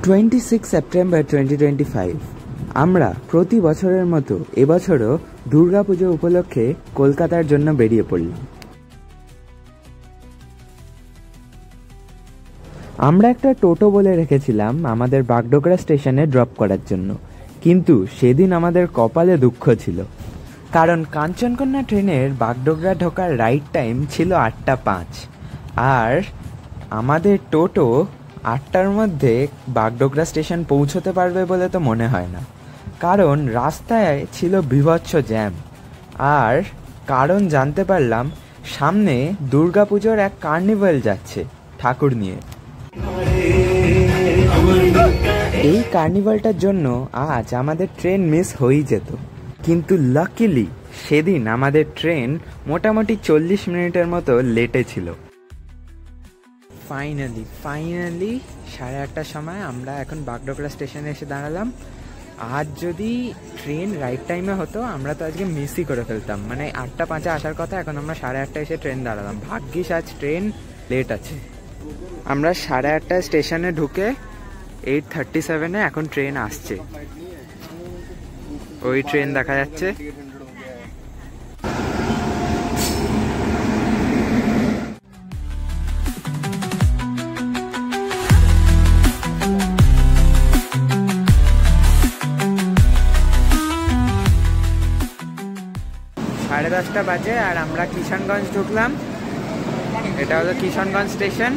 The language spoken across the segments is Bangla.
26 সেপ্টেম্বর 2025 আমরা প্রতি বছরের মতো এবছরও দুর্গাপুজো উপলক্ষে কলকাতার জন্য বেরিয়ে পড়লাম। আমরা একটা টোটো বলে রেখেছিলাম আমাদের বাগডোগরা স্টেশনে ড্রপ করার জন্য, কিন্তু সেদিন আমাদের কপালে দুঃখ ছিল, কারণ কাঞ্চনকন্যা ট্রেনের বাগডোগরা ঢোকার রাইট টাইম ছিল 8:05, আর আমাদের টোটো 8টার মধ্যে বাগডোগরা স্টেশন পৌঁছতে পারবে বলে তো মনে হয় না, কারণ রাস্তায় ছিল বীভৎস জ্যাম। আর কারণ জানতে পারলাম সামনে দুর্গাপুজোর এক কার্নিভাল যাচ্ছে ঠাকুর নিয়ে। এই কার্নিভালটার জন্য আজ আমাদের ট্রেন মিস হয়েই যেত, কিন্তু লাকিলি সেদিন আমাদের ট্রেন মোটামুটি 40 মিনিটের মতো লেটে ছিল। ফাইনালি 8:30 সময় আমরা এখন বাগডোগরা স্টেশনে এসে দাঁড়ালাম। আজ যদি ট্রেন রাইট টাইমে হতো আমরা তো আজকে মিসই করে ফেলতাম, মানে 8:05 আসার কথা, এখন আমরা 8:30 এসে ট্রেন দাঁড়ালাম। ভাগ্যিস আজ ট্রেন লেট আছে। আমরা 8:30 স্টেশনে ঢুকে 8:37 এখন ট্রেন আসছে, ওই ট্রেন দেখা যাচ্ছে। সাড়ে 10টা বাজে আর আমরা কিষানগঞ্জ ঢুকলাম। এটা হলো কিষানগঞ্জ স্টেশন।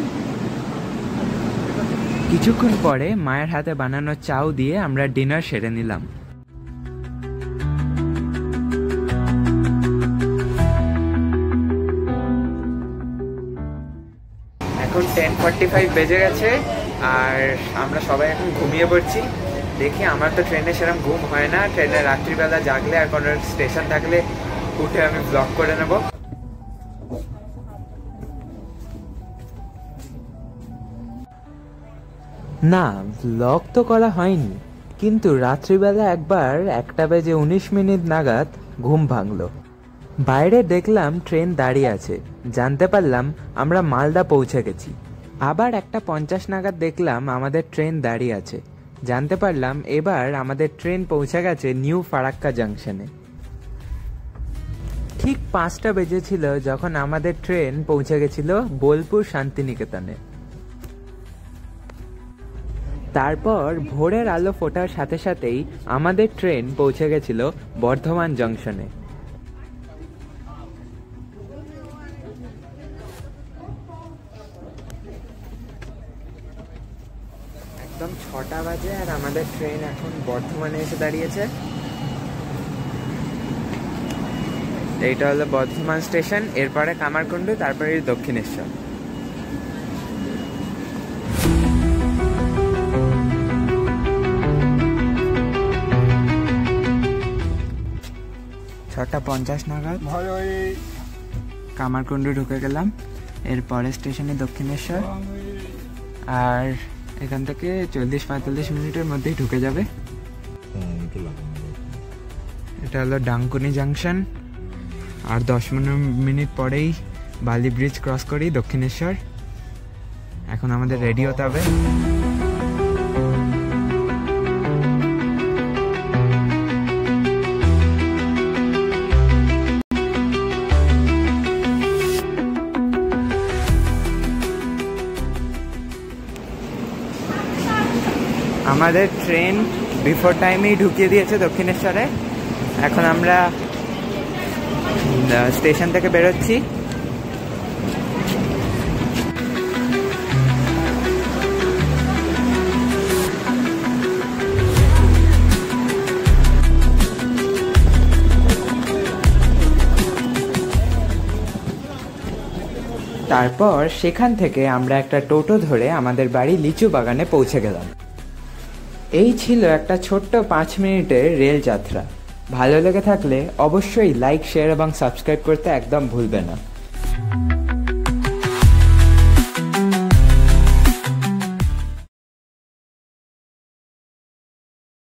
কিছুক্ষণ পরে মায়ের হাতে বানানো চাউ দিয়ে আমরা ডিনার সেরে নিলাম। এখন 10:45 বেজে গেছে আর আমরা সবাই এখন ঘুমিয়ে পড়ছি। দেখি, আমার তো ট্রেনে সেরকম ঘুম হয় না, ট্রেনে রাত্রিবেলা জাগলে আর কোনো স্টেশন থাকলে উঠে আমি ব্লগ করে নেব। না, ব্লগ তো করা হয়নি, কিন্তু রাত্রিবেলা একবার 1:19 নাগাদ ঘুম ভাঙলো। বাইরে দেখলাম ট্রেন দাঁড়িয়ে আছে, জানতে পারলাম আমরা মালদা পৌঁছে গেছি। আবার 1:50 নাগাদ দেখলাম আমাদের ট্রেন দাঁড়িয়ে আছে, জানতে পারলাম এবার আমাদের ট্রেন পৌঁছে গেছে নিউ ফারাক্কা জাংশনে। ঠিক 5টা বেজেছিল যখন আমাদের ট্রেন পৌঁছে গেছিল বোলপুর শান্তিনিকেতনে। তারপর ভোরের আলো ফোটার সাথে সাথেই আমাদের ট্রেন পৌঁছে গেছিল বর্ধমান জংশনে। একদম 6টা বাজে আর আমাদের ট্রেন এখন বর্ধমানে এসে দাঁড়িয়েছে। এইটা হলো বর্ধমান স্টেশন, এরপরে কামারকুণ্ডু, তারপরে দক্ষিণেশ্বর। ছটা 50 নাগাদ কামারকুণ্ডু ঢুকে গেলাম, এরপরে স্টেশনে দক্ষিণেশ্বর, আর এখান থেকে 40-45 মিনিটের মধ্যেই ঢুকে যাবে। এটা হলো ডানকুনি জাংশন, আর 10-15 মিনিট পরেই বালি ব্রিজ ক্রস করি দক্ষিণেশ্বর। এখন আমাদের রেডি হতে হবে। আমাদের ট্রেন বিফোর টাইমেই ঢুকিয়ে দিয়েছে দক্ষিণেশ্বরে। এখন আমরা স্টেশন থেকে বেরোচ্ছি। তারপর সেখান থেকে আমরা একটা টোটো ধরে আমাদের বাড়ি লিচু বাগানে পৌঁছে গেলাম। এই ছিল একটা ছোট্ট 5 মিনিটের রেল যাত্রা। ভালো লেগে থাকলে অবশ্যই লাইক, শেয়ার এবং সাবস্ক্রাইব করতে একদম ভুলবে না।